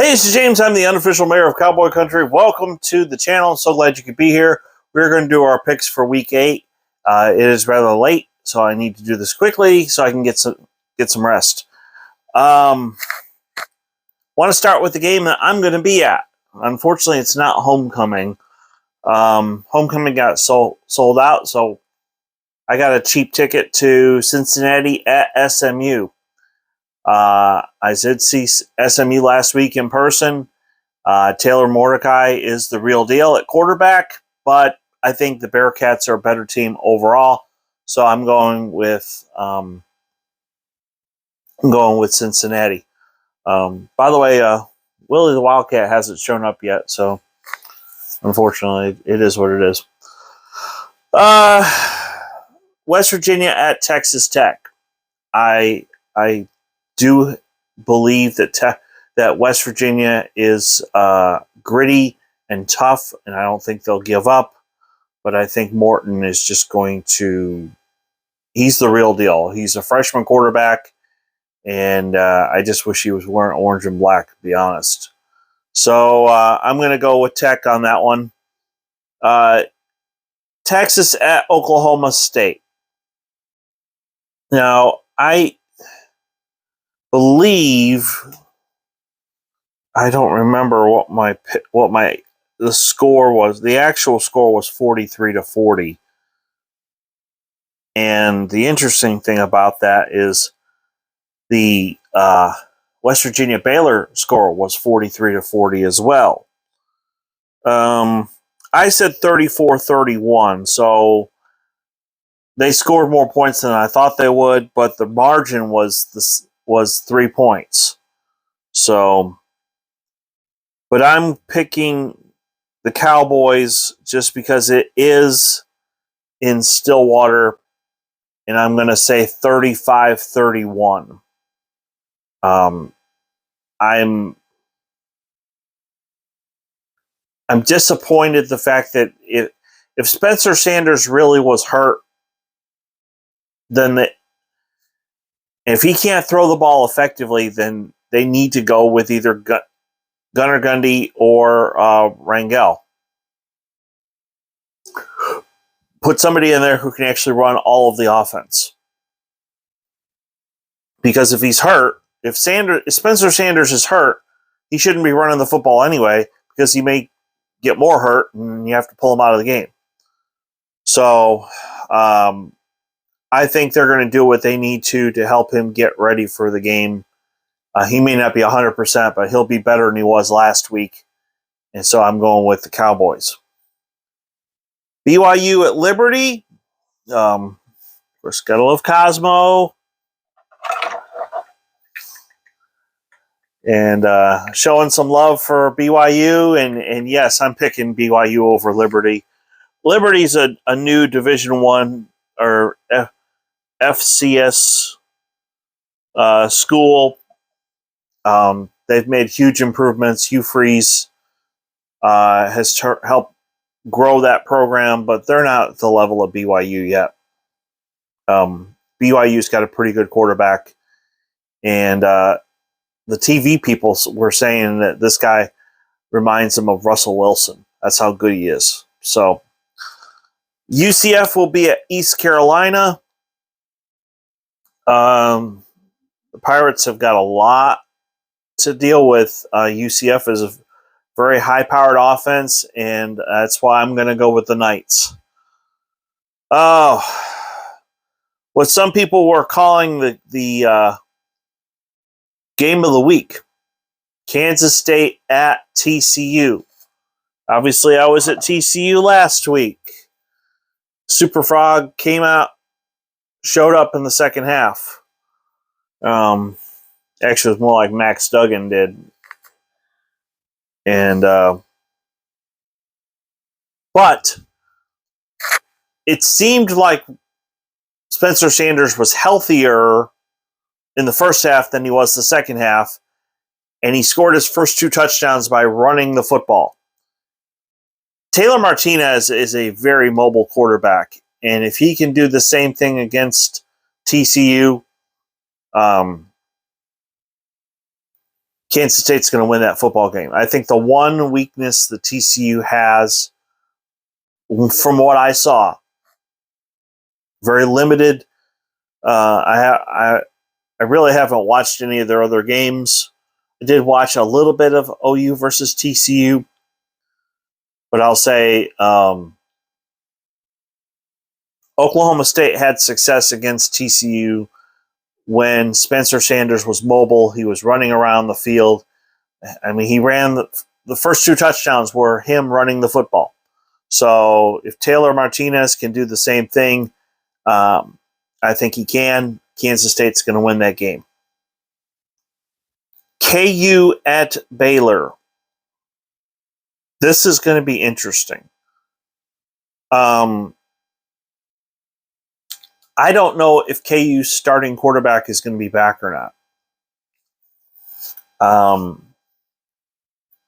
Hey, this is James. I'm the unofficial mayor of Cowboy Country. Welcome to the channel. I'm so glad you could be here. We're going to do our picks for Week 8. It is rather late, so I need to do this quickly so I can get some rest. Want to start with the game that I'm going to be at. Unfortunately, it's not Homecoming. Homecoming got sold out, so I got a cheap ticket to Cincinnati at SMU. I did see SMU last week in person. Taylor Mordecai is the real deal at quarterback, but I think the Bearcats are a better team overall. So I'm going with Cincinnati. By the way, Willie the Wildcat hasn't shown up yet, so unfortunately, it is what it is. West Virginia at Texas Tech. I do believe that West Virginia is gritty and tough, and I don't think they'll give up. But I think Morton is just going to – he's the real deal. He's a freshman quarterback, and I just wish he was wearing orange and black, to be honest. So I'm going to go with Tech on that one. Texas at Oklahoma State. Now, I believe – I don't remember what the score was. The actual score was 43-40. And the interesting thing about that is the West Virginia Baylor score was 43-40 as well. I said 34-31, so they scored more points than I thought they would, but the margin was 3 points. So, but I'm picking the Cowboys just because it is in Stillwater, and I'm going to say 35-31. I'm disappointed the fact that if Spencer Sanders really was hurt, then if he can't throw the ball effectively, then they need to go with either Gunnar Gundy or Rangel. Put somebody in there who can actually run all of the offense. Because if he's hurt, if Spencer Sanders is hurt, he shouldn't be running the football anyway, because he may get more hurt and you have to pull him out of the game. So I think they're going to do what they need to help him get ready for the game. He may not be 100%, but he'll be better than he was last week. And so I'm going with the Cowboys. BYU at Liberty. Of course, gotta love Cosmo. And showing some love for BYU. And yes, I'm picking BYU over Liberty. Liberty's a new Division I or FCS school. They've made huge improvements. Hugh Freeze has helped grow that program, but they're not at the level of BYU yet. BYU's got a pretty good quarterback, and the TV people were saying that this guy reminds them of Russell Wilson. That's how good he is. So UCF will be at East Carolina. The Pirates have got a lot to deal with. UCF is a very high-powered offense, and that's why I'm going to go with the Knights. Oh, what some people were calling the game of the week, Kansas State at TCU. Obviously, I was at TCU last week. Super Frog came out, showed up in the second half. Actually, it was more like Max Duggan did. And but it seemed like Spencer Sanders was healthier in the first half than he was the second half, and he scored his first 2 touchdowns by running the football. Taylor Martinez is a very mobile quarterback, and if he can do the same thing against TCU, Kansas State's going to win that football game. I think the one weakness that TCU has, from what I saw, very limited. I really haven't watched any of their other games. I did watch a little bit of OU versus TCU, but I'll say Oklahoma State had success against TCU when Spencer Sanders was mobile. He was running around the field. I mean, he ran the first 2 touchdowns were him running the football. So if Taylor Martinez can do the same thing, I think he can. Kansas State's going to win that game. KU at Baylor. This is going to be interesting. I don't know if KU's starting quarterback is going to be back or not.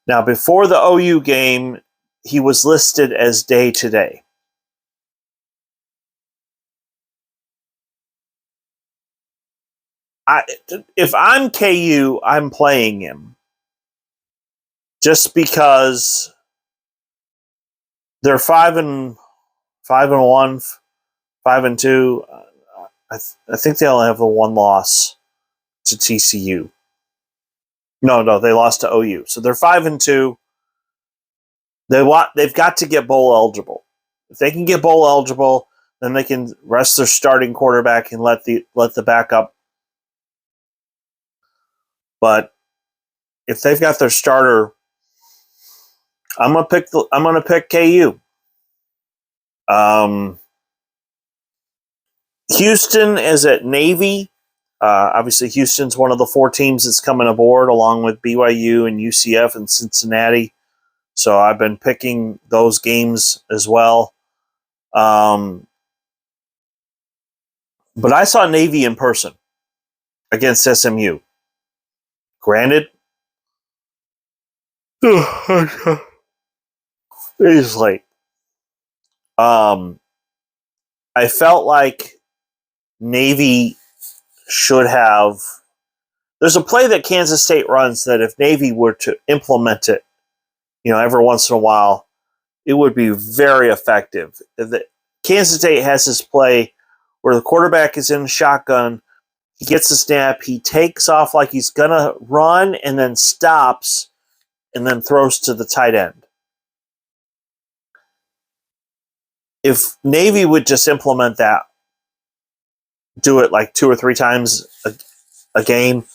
Now, before the OU game, he was listed as day-to-day. If I'm KU, I'm playing him. Just because they're 5-1, 5-2. I think they only have the one loss to TCU. No, they lost to OU. So they're 5-2. They've got to get bowl eligible. If they can get bowl eligible, then they can rest their starting quarterback and let the backup. But if they've got their starter, I'm gonna pick KU. Houston is at Navy. Obviously, Houston's one of the 4 teams that's coming aboard, along with BYU and UCF and Cincinnati. So I've been picking those games as well. But I saw Navy in person against SMU. Granted, it is late. I felt like Navy should have. There's a play that Kansas State runs that if Navy were to implement it, every once in a while, it would be very effective. Kansas State has this play where the quarterback is in shotgun, he gets the snap, he takes off like he's going to run, and then stops, and then throws to the tight end. If Navy would just implement that, do it like 2 or 3 times a game,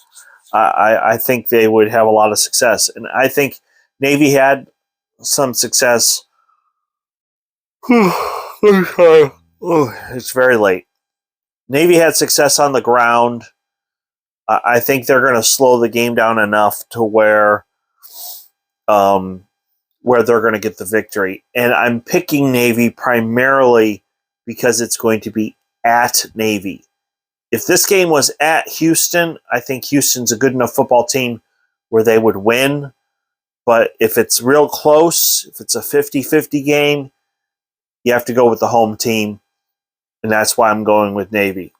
I think they would have a lot of success. And I think Navy had some success. It's very late. Navy had success on the ground. I think they're going to slow the game down enough to where they're going to get the victory. And I'm picking Navy primarily because it's going to be at Navy. If this game was at Houston, I think Houston's a good enough football team where they would win. But if it's real close, if it's a 50-50 game, you have to go with the home team. And that's why I'm going with Navy.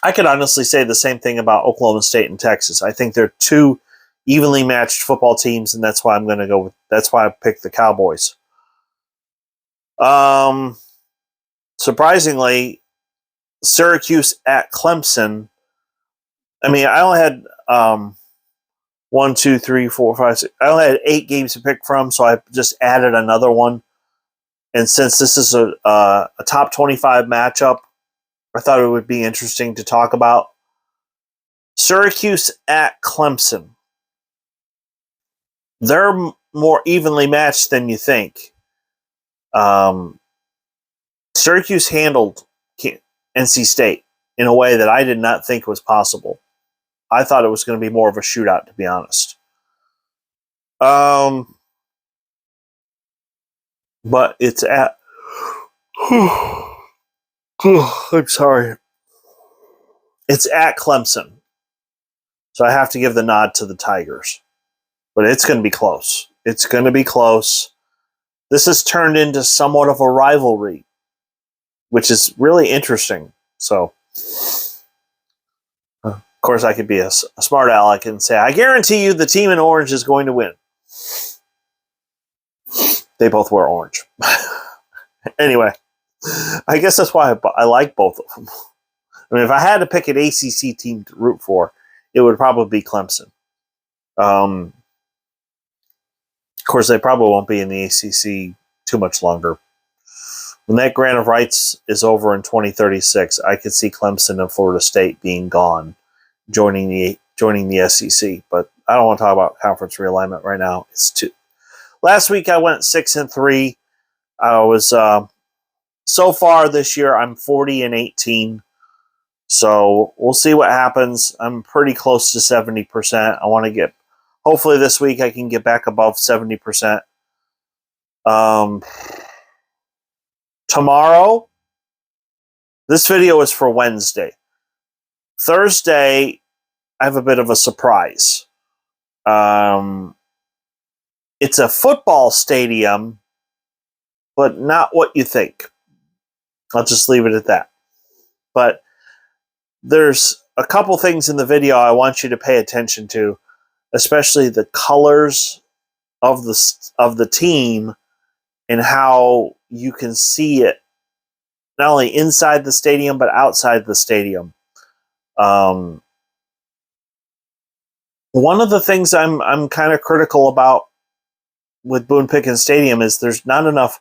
I could honestly say the same thing about Oklahoma State and Texas. I think they're 2 evenly matched football teams, and that's why I'm going to go with. That's why I picked the Cowboys. Surprisingly, Syracuse at Clemson. I mean, I only had 1, 2, 3, 4, 5, 6. I only had 8 games to pick from, so I just added another one. And since this is a top 25 matchup, I thought it would be interesting to talk about. Syracuse at Clemson. They're more evenly matched than you think. Syracuse handled NC State in a way that I did not think was possible. I thought it was going to be more of a shootout, to be honest. But it's at. I'm sorry. It's at Clemson. So I have to give the nod to the Tigers. But it's going to be close. It's going to be close. This has turned into somewhat of a rivalry, which is really interesting. So, go course, I could be a smart aleck and say, I guarantee you the team in orange is going to win. They both wear orange. Anyway, I guess that's why I like both of them. I mean, if I had to pick an ACC team to root for, it would probably be Clemson. Of course, they probably won't be in the ACC too much longer. When that grant of rights is over in 2036, I could see Clemson and Florida State being gone, joining the SEC. But I don't want to talk about conference realignment right now. It's too. Last week I went 6-3. I was so far this year I'm 40-18. So we'll see what happens. I'm pretty close to 70%. I want to get. Hopefully this week I can get back above 70%. Tomorrow, this video is for Wednesday. Thursday, I have a bit of a surprise. It's a football stadium, but not what you think. I'll just leave it at that. But there's a couple things in the video I want you to pay attention to, especially the colors of the team and how you can see it not only inside the stadium but outside the stadium. One of the things I'm kind of critical about with Boone Pickens Stadium is there's not enough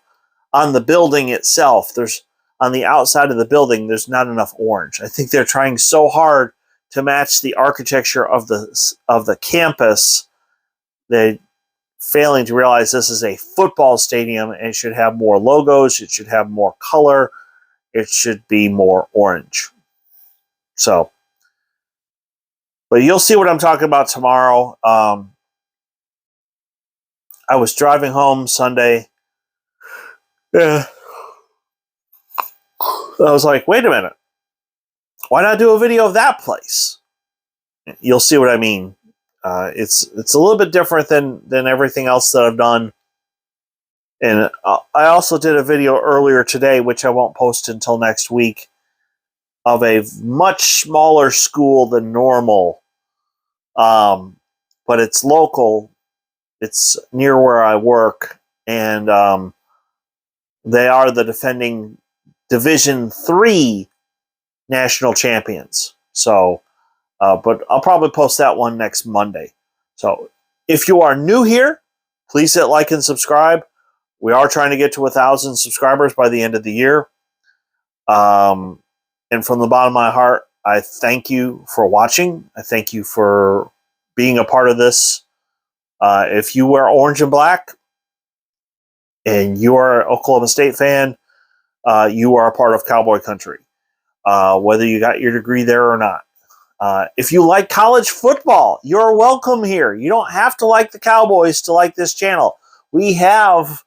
on the building itself. There's on the outside of the building, there's not enough orange. I think they're trying so hard to match the architecture of the campus. They're failing to realize this is a football stadium and it should have more logos. It should have more color. It should be more orange. So, but you'll see what I'm talking about tomorrow. I was driving home Sunday. Yeah. I was like, wait a minute. Why not do a video of that place? You'll see what I mean. It's a little bit different than everything else that I've done. And I also did a video earlier today, which I won't post until next week, of a much smaller school than normal. But it's local. It's near where I work. And they are the defending Division III national champions. So, but I'll probably post that one next Monday. So if you are new here, please hit like and subscribe. We are trying to get to 1,000 subscribers by the end of the year. And from the bottom of my heart, I thank you for watching. I thank you for being a part of this. If you wear orange and black and you are an Oklahoma State fan, you are a part of Cowboy Country, whether you got your degree there or not. If you like college football, you're welcome here. You don't have to like the Cowboys to like this channel. We have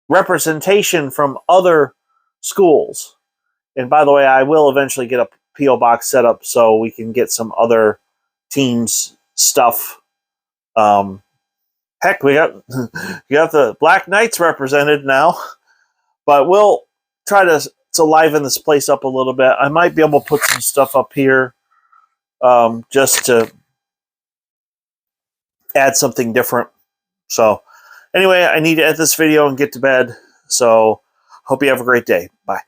representation from other schools. And by the way, I will eventually get a P.O. box set up so we can get some other teams' stuff. Heck, we got the Black Knights represented now. But we'll try to liven this place up a little bit. I might be able to put some stuff up here just to add something different. So anyway, I need to end this video and get to bed. So hope you have a great day. Bye.